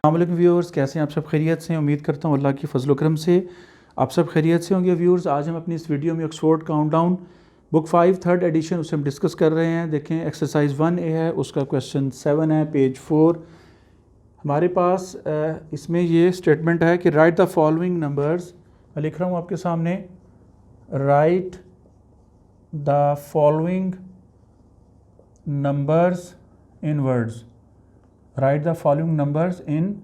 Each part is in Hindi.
अस्सलाम वालेकुम व्यूअर्स, कैसे हैं आप सब? खैरियत से हैं? उम्मीद करता हूँ अल्लाह की फजल करम से आप सब खैरियत से होंगे। व्यूअर्स, आज हम अपनी इस वीडियो में Oxford countdown book 5 third edition उसे हम डिस्कस कर रहे हैं। देखें, एक्सरसाइज 1A है, उसका क्वेश्चन 7 है, पेज 4 हमारे पास। इसमें ये स्टेटमेंट है कि राइट द फॉलोइंग नंबर्स। मैं लिख रहा हूँ आपके सामने, right the following numbers in words. Right the following numbers in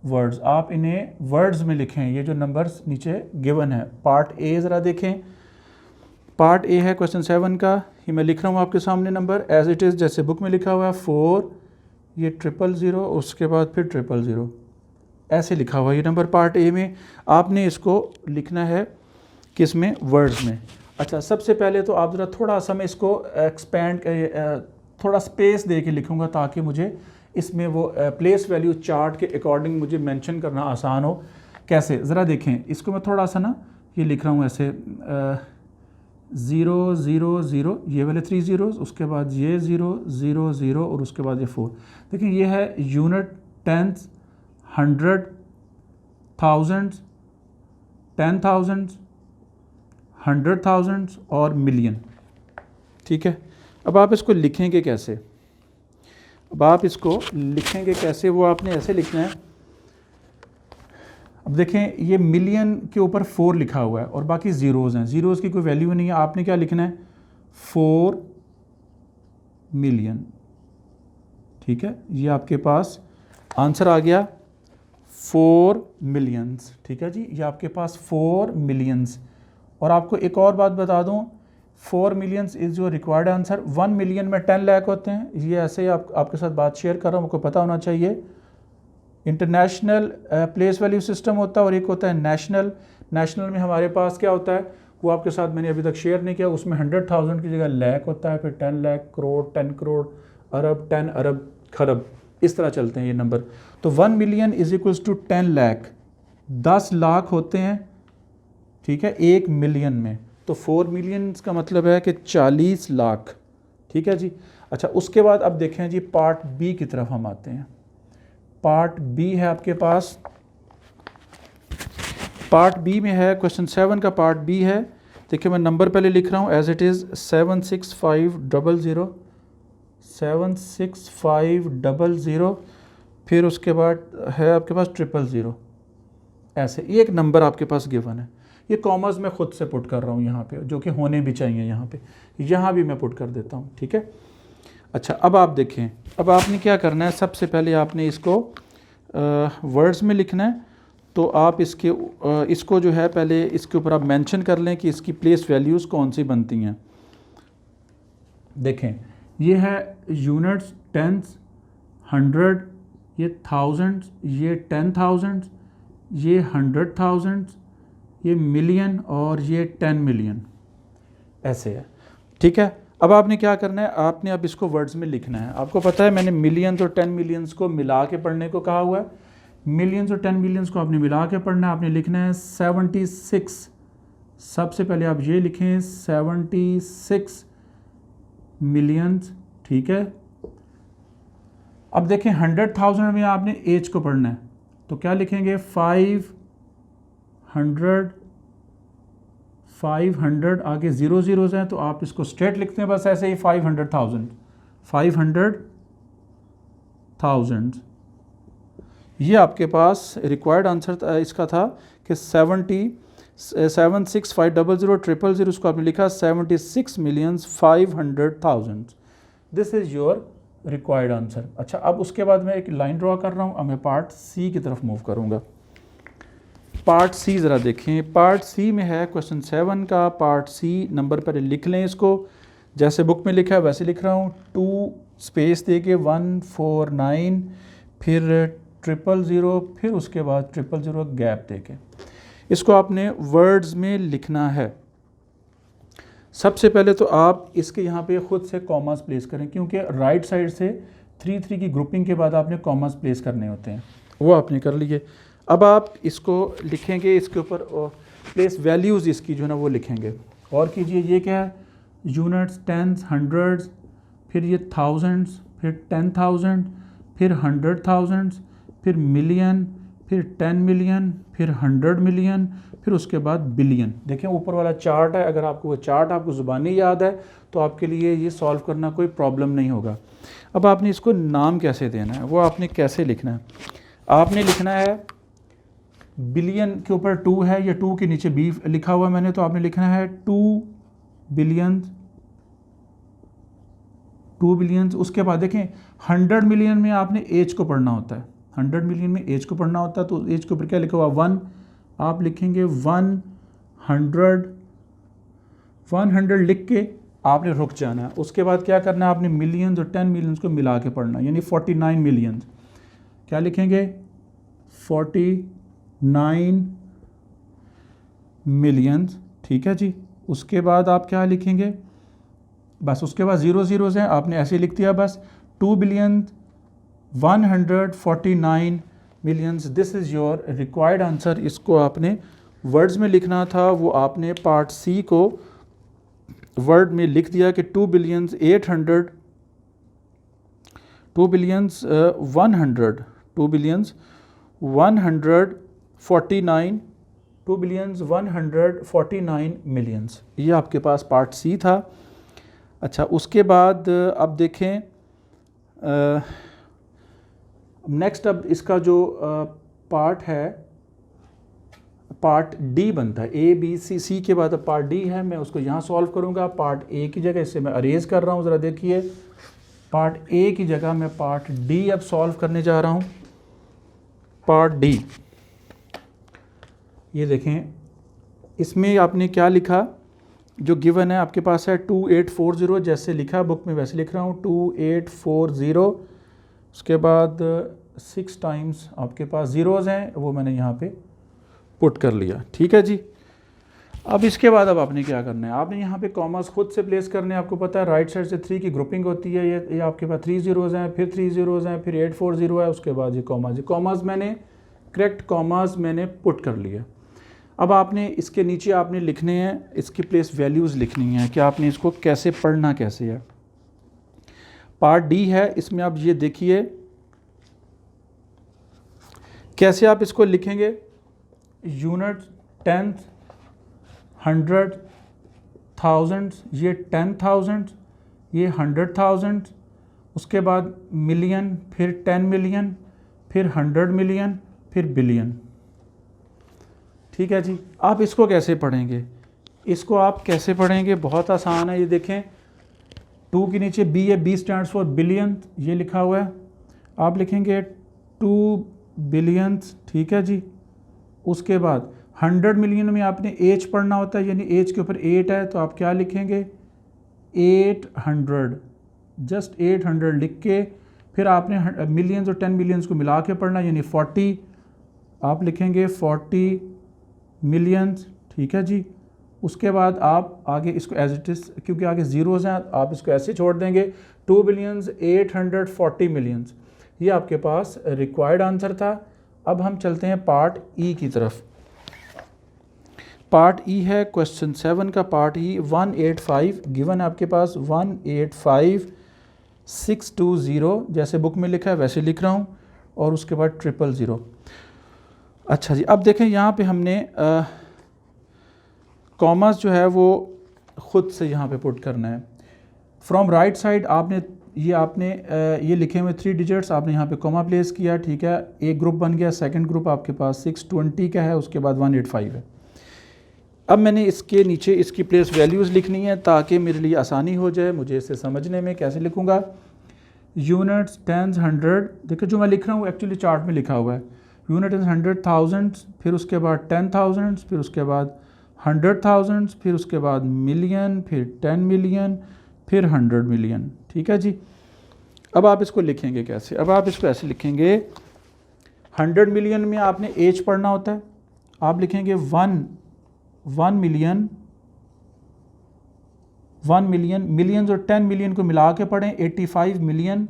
words. आप इन्हें वर्ड्स में लिखें। ये जो नंबर्स नीचे गिवन है, पार्ट ए ज़रा देखें। पार्ट ए है क्वेश्चन 7 का। ये मैं लिख रहा हूँ आपके सामने नंबर एज इट इज़, जैसे बुक में लिखा हुआ है 4, ये 000, उसके बाद फिर 000, ऐसे लिखा हुआ है ये नंबर पार्ट ए में। आपने इसको लिखना है किस में? वर्ड्स में। अच्छा, सबसे पहले तो आप ज़रा थोड़ा सा मैं इसको एक्सपेंड थोड़ा स्पेस दे के लिखूँगा ताकि मुझे इसमें वो प्लेस वैल्यू चार्ट के अकॉर्डिंग मुझे मेंशन करना आसान हो। कैसे? ज़रा देखें, इसको मैं थोड़ा सा ना ये लिख रहा हूँ ऐसे 0 0 0, ये वाले 3 zeros, उसके बाद ये 0 0 0 और उसके बाद ये 4। देखिए, ये है यूनिट, टेंथ, 100, थाउजेंड्स, 10,000, 100,000 और मिलियन। ठीक है, अब आप इसको लिखेंगे कैसे? अब आप इसको लिखेंगे कैसे, वो आपने ऐसे लिखना है। अब देखें, ये मिलियन के ऊपर 4 लिखा हुआ है और बाकी ज़ीरोज़ हैं। ज़ीरोज़ की कोई वैल्यू नहीं है। आपने क्या लिखना है? 4 मिलियन। ठीक है, ये आपके पास आंसर आ गया 4 मिलियंस। ठीक है जी, ये आपके पास 4 मिलियंस। और आपको एक और बात बता दूं, 4 मिलियंस इज़ जो रिक्वायर्ड आंसर। 1 मिलियन में 10 लाख होते हैं। ये ऐसे ही आपके साथ बात शेयर कर रहा हूँ, आपको पता होना चाहिए। इंटरनेशनल प्लेस वैल्यू सिस्टम होता है और एक होता है नेशनल। नेशनल में हमारे पास क्या होता है, वो आपके साथ मैंने अभी तक शेयर नहीं किया। उसमें 100,000 की जगह लाख होता है, फिर 10 लाख, करोड़, 10 करोड़, अरब, 10 अरब, खरब, इस तरह चलते हैं ये नंबर। तो 1 million is equals to 10 lakh, 10 lakh होते हैं। ठीक है, 1 मिलियन में। तो 4 मिलियन का मतलब है कि 40 लाख। ठीक है जी। अच्छा, उसके बाद अब देखें जी, पार्ट बी की तरफ हम आते हैं। पार्ट बी है आपके पास। पार्ट बी में है क्वेश्चन 7 का पार्ट बी है। देखिए, मैं नंबर पहले लिख रहा हूँ एज इट इज़ 76500, 76500, फिर उसके बाद है आपके पास 000। ऐसे एक नंबर आपके पास गिवन है। ये कॉमर्स में ख़ुद से पुट कर रहा हूँ यहाँ पे, जो कि होने भी चाहिए यहाँ पे। यहाँ भी मैं पुट कर देता हूँ। ठीक है। अच्छा, अब आप देखें, अब आपने क्या करना है, सबसे पहले आपने इसको वर्ड्स में लिखना है। तो आप इसको जो है पहले इसके ऊपर आप मेंशन कर लें कि इसकी प्लेस वैल्यूज़ कौन सी बनती हैं। देखें, ये है यूनिट्स, टेंस, 100, ये थाउजेंड्स, ये 10,000, ये 100,000, ये मिलियन और ये 10 मिलियन, ऐसे है। ठीक है, अब आपने क्या करना है, आपने अब इसको वर्ड्स में लिखना है। आपको पता है मैंने मिलियंस और 10 मिलियंस को मिला के पढ़ने को कहा हुआ है। मिलियंस और 10 मिलियंस को आपने मिला के पढ़ना है। आपने लिखना है 76। सबसे पहले आप ये लिखें 76 मिलियंस। ठीक है, अब देखें 100,000 में आपने एज को पढ़ना है, तो क्या लिखेंगे? 500, आगे 0 zeros हैं तो आप इसको स्ट्रेट लिखते हैं बस ऐसे ही 500,000। ये आपके पास रिक्वायर्ड आंसर इसका था कि 76500 उसको आपने लिखा 76,500,000। This is your required answer. अच्छा, अब उसके बाद मैं एक लाइन ड्रॉ कर रहा हूँ। अब मैं पार्ट सी की तरफ मूव करूँगा। पार्ट सी ज़रा देखें। पार्ट सी में है क्वेश्चन 7 का पार्ट सी। नंबर पर लिख लें इसको, जैसे बुक में लिखा है वैसे लिख रहा हूँ। 2 स्पेस दे के 149, फिर 000, फिर उसके बाद 000 गैप दे के इसको आपने वर्ड्स में लिखना है। सबसे पहले तो आप इसके यहाँ पे ख़ुद से कॉमास प्लेस करें, क्योंकि राइट साइड से 3 की ग्रुपिंग के बाद आपने कॉमास प्लेस करने होते हैं, वो आपने कर लिए। अब आप इसको लिखेंगे, इसके ऊपर प्लेस वैल्यूज़ इसकी जो है ना वो लिखेंगे। और कीजिए, ये क्या है? यूनिट्स, टेंस, हंड्रेड्स, फिर ये थाउजेंड्स, फिर 10,000, फिर 100,000, फिर मिलियन, फिर 10 मिलियन, फिर 100 मिलियन, फिर उसके बाद बिलियन। देखें ऊपर वाला चार्ट है, अगर आपको वो चार्ट आपको ज़ुबानी याद है तो आपके लिए ये सॉल्व करना कोई प्रॉब्लम नहीं होगा। अब आपने इसको नाम कैसे देना है, वो आपने कैसे लिखना है, आपने लिखना है बिलियन के ऊपर 2 है, या 2 के नीचे बी लिखा हुआ है मैंने, तो आपने लिखना है 2 बिलियन। उसके बाद देखें 100 मिलियन में आपने एज को पढ़ना होता है, 100 मिलियन में एज को पढ़ना होता है, तो एज के ऊपर क्या लिखा हुआ 1, आप लिखेंगे 100 लिख के आपने रुक जाना है। उसके बाद क्या करना है, आपने मिलियंस और 10 मिलियंस को मिला के पढ़ना, यानी 49 मिलियंस। क्या लिखेंगे 49 मिलियंस, ठीक है जी। उसके बाद आप क्या लिखेंगे, बस उसके बाद 0 ज़ीरोज़ हैं, आपने ऐसे लिख दिया बस 2 billion 149 millions. This is your required answer. इसको आपने वर्ड्स में लिखना था, वो आपने पार्ट सी को वर्ड में लिख दिया कि 2 बिलियन 100 149 मिलियंस, ये आपके पास पार्ट सी था। अच्छा, उसके बाद अब देखें नेक्स्ट, अब इसका जो पार्ट है, पार्ट डी बनता है, ए बी सी के बाद अब पार्ट डी है, मैं उसको यहाँ सॉल्व करूँगा पार्ट ए की जगह। इससे मैं अरेज कर रहा हूँ, ज़रा देखिए, पार्ट ए की जगह मैं पार्ट डी अब सॉल्व करने जा रहा हूँ। पार्ट डी, ये देखें, इसमें आपने क्या लिखा, जो गिवन है आपके पास है 2840, जैसे लिखा बुक में वैसे लिख रहा हूँ 2840। उसके बाद 6 टाइम्स आपके पास ज़ीरोज़ हैं, वो मैंने यहाँ पे पुट कर लिया, ठीक है जी। अब इसके बाद अब आपने क्या करना है, आपने यहाँ पे कॉमास खुद से प्लेस करने हैं। आपको पता है राइट साइड से 3 की ग्रुपिंग होती है, ये आपके पास 3 ज़ीरोज़ हैं, फिर 3 ज़ीरोज़ हैं, फिर 840 है, उसके बाद ये कॉमास मैंने करेक्ट कॉमास मैंने पुट कर लिया। अब आपने इसके नीचे आपने लिखने हैं, इसकी प्लेस वैल्यूज़ लिखनी है कि आपने इसको कैसे पढ़ना कैसे है। पार्ट डी है, इसमें आप ये देखिए कैसे आप इसको लिखेंगे, यूनिट, टेंथ, 100, थाउजेंड, ये 10,000, ये 100,000, उसके बाद मिलियन, फिर 10 मिलियन, फिर 100 मिलियन, फिर बिलियन, ठीक है जी। आप इसको कैसे पढ़ेंगे, इसको आप कैसे पढ़ेंगे, बहुत आसान है। ये देखें 2 के नीचे बी है, बी स्टैंड्स फॉर बिलियन, ये लिखा हुआ है, आप लिखेंगे 2 बिलियंस, ठीक है जी। उसके बाद 100 मिलियन में आपने एज पढ़ना होता है, यानी एज के ऊपर 8 है, तो आप क्या लिखेंगे 800, जस्ट 800 लिख के फिर आपने मिलियंस और 10 मिलियंस को मिला के पढ़ना, यानी 40, आप लिखेंगे 40 मिलियंस, ठीक है जी। उसके बाद आप आगे इसको एज इट इज़, क्योंकि आगे ज़ीरोज़ हैं, आप इसको ऐसे छोड़ देंगे 2 बिलियंस 840 मिलियंस। ये आपके पास रिक्वायर्ड आंसर था। अब हम चलते हैं पार्ट ई की तरफ। पार्ट ई है क्वेश्चन 7 का पार्ट ई, 185 गिवन है आपके पास, 185,620, जैसे बुक में लिखा है वैसे लिख रहा हूँ, और उसके बाद 000। अच्छा जी, अब देखें यहाँ पे हमने कॉमर्स जो है वो ख़ुद से यहाँ पे पुट करना है। फ्रॉम राइट साइड आपने ये लिखे हुए 3 डिजिट्स आपने यहाँ पे कॉमा प्लेस किया, ठीक है। एक ग्रुप बन गया, सेकंड ग्रुप आपके पास 620 का है, उसके बाद 185 है। अब मैंने इसके नीचे इसकी प्लेस वैल्यूज़ लिखनी है ताकि मेरे लिए आसानी हो जाए मुझे इसे समझने में। कैसे लिखूँगा, यूनिट्स, टेंस, 100, देखो जो मैं लिख रहा हूँ एक्चुअली चार्ट में लिखा हुआ है, यूनिट इज़ 100,000, फिर उसके बाद 10,000, फिर उसके बाद 100,000, फिर उसके बाद मिलियन, फिर 10 मिलियन, फिर 100 मिलियन, ठीक है जी। अब आप इसको लिखेंगे कैसे, अब आप इसको ऐसे लिखेंगे, 100 मिलियन में आपने एज पढ़ना होता है, आप लिखेंगे 1 मिलियन, मिलियंस और 10 मिलियन को मिला के पढ़ें, 85 मिलियन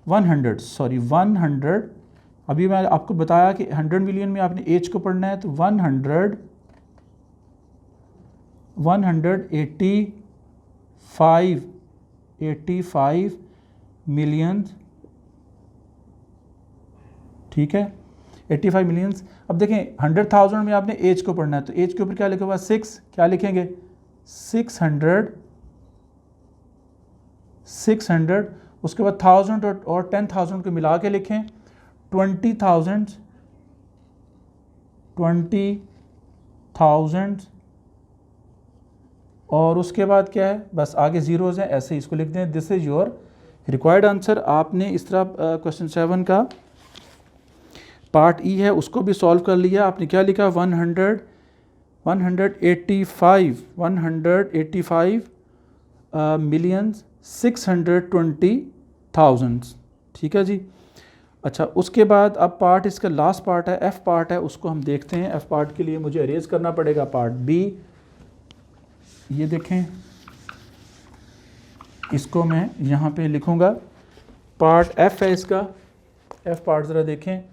100, अभी मैं आपको बताया कि 100 मिलियन में आपने एज को पढ़ना है, तो 185 मिलियन, ठीक है 85 मिलियंस। अब देखें 100,000 में आपने एज को पढ़ना है, तो एज के ऊपर क्या लिखा हुआ है 6, क्या लिखेंगे 600, उसके बाद 1000 और 10,000 को मिला के लिखें 20,000 और उसके बाद क्या है, बस आगे ज़ीरोज़ हैं, ऐसे ही इसको लिख दें। This is your required answer. आपने इस तरह क्वेश्चन 7 का पार्ट ई है उसको भी सॉल्व कर लिया। आपने क्या लिखा 185 मिलियन 620,000, ठीक है जी। अच्छा उसके बाद अब पार्ट इसका लास्ट पार्ट है, एफ पार्ट है, उसको हम देखते हैं। एफ पार्ट के लिए मुझे अरेज करना पड़ेगा पार्ट बी। ये देखें, इसको मैं यहाँ पे लिखूँगा, पार्ट एफ है इसका। एफ पार्ट ज़रा देखें,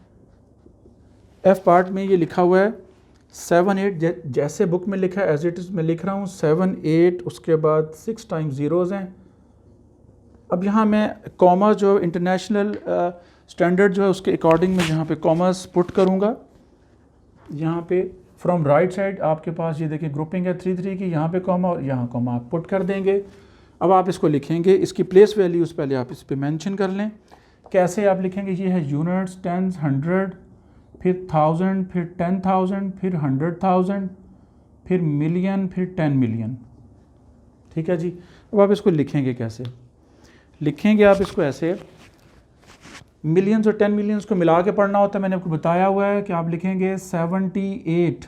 एफ पार्ट में ये लिखा हुआ है 7 8, जैसे बुक में लिखा है एज इट इज़ मैं लिख रहा हूँ 7 8, उसके बाद 6 टाइम्स ज़ीरोज़ हैं। अब यहाँ मैं कॉमा जो इंटरनेशनल स्टैंडर्ड जो है उसके अकॉर्डिंग मैं यहाँ पे कॉमर्स पुट करूँगा। यहाँ पे फ्रॉम राइट साइड आपके पास ये देखिए ग्रुपिंग है 3 3 की, यहाँ पे कॉमा और यहाँ कॉमा आप पुट कर देंगे। अब आप इसको लिखेंगे, इसकी प्लेस वैल्यूज़ पहले आप इस पर मेंशन कर लें। कैसे आप लिखेंगे, ये है यूनिट्स, टेंस, 100, फिर 1000, फिर 10,000, फिर 100,000, फिर मिलियन, फिर 10 मिलियन, ठीक है जी। अब आप इसको लिखेंगे, कैसे लिखेंगे आप इसको, ऐसे मिलियंस और 10 मिलियंस को मिला के पढ़ना होता है। मैंने आपको बताया हुआ है कि आप लिखेंगे 78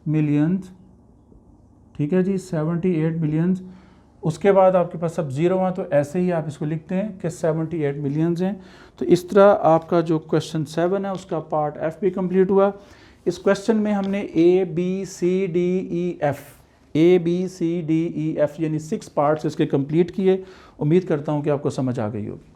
मिलियंस, ठीक है जी 78 मिलियंस। उसके बाद आपके पास सब ज़ीरो हैं, तो ऐसे ही आप इसको लिखते हैं कि 78 मिलियंस हैं। तो इस तरह आपका जो क्वेश्चन 7 है उसका पार्ट एफ भी कंप्लीट हुआ। इस क्वेश्चन में हमने ABCDEF यानी 6 पार्ट्स इसके कंप्लीट किए। उम्मीद करता हूँ कि आपको समझ आ गई होगी।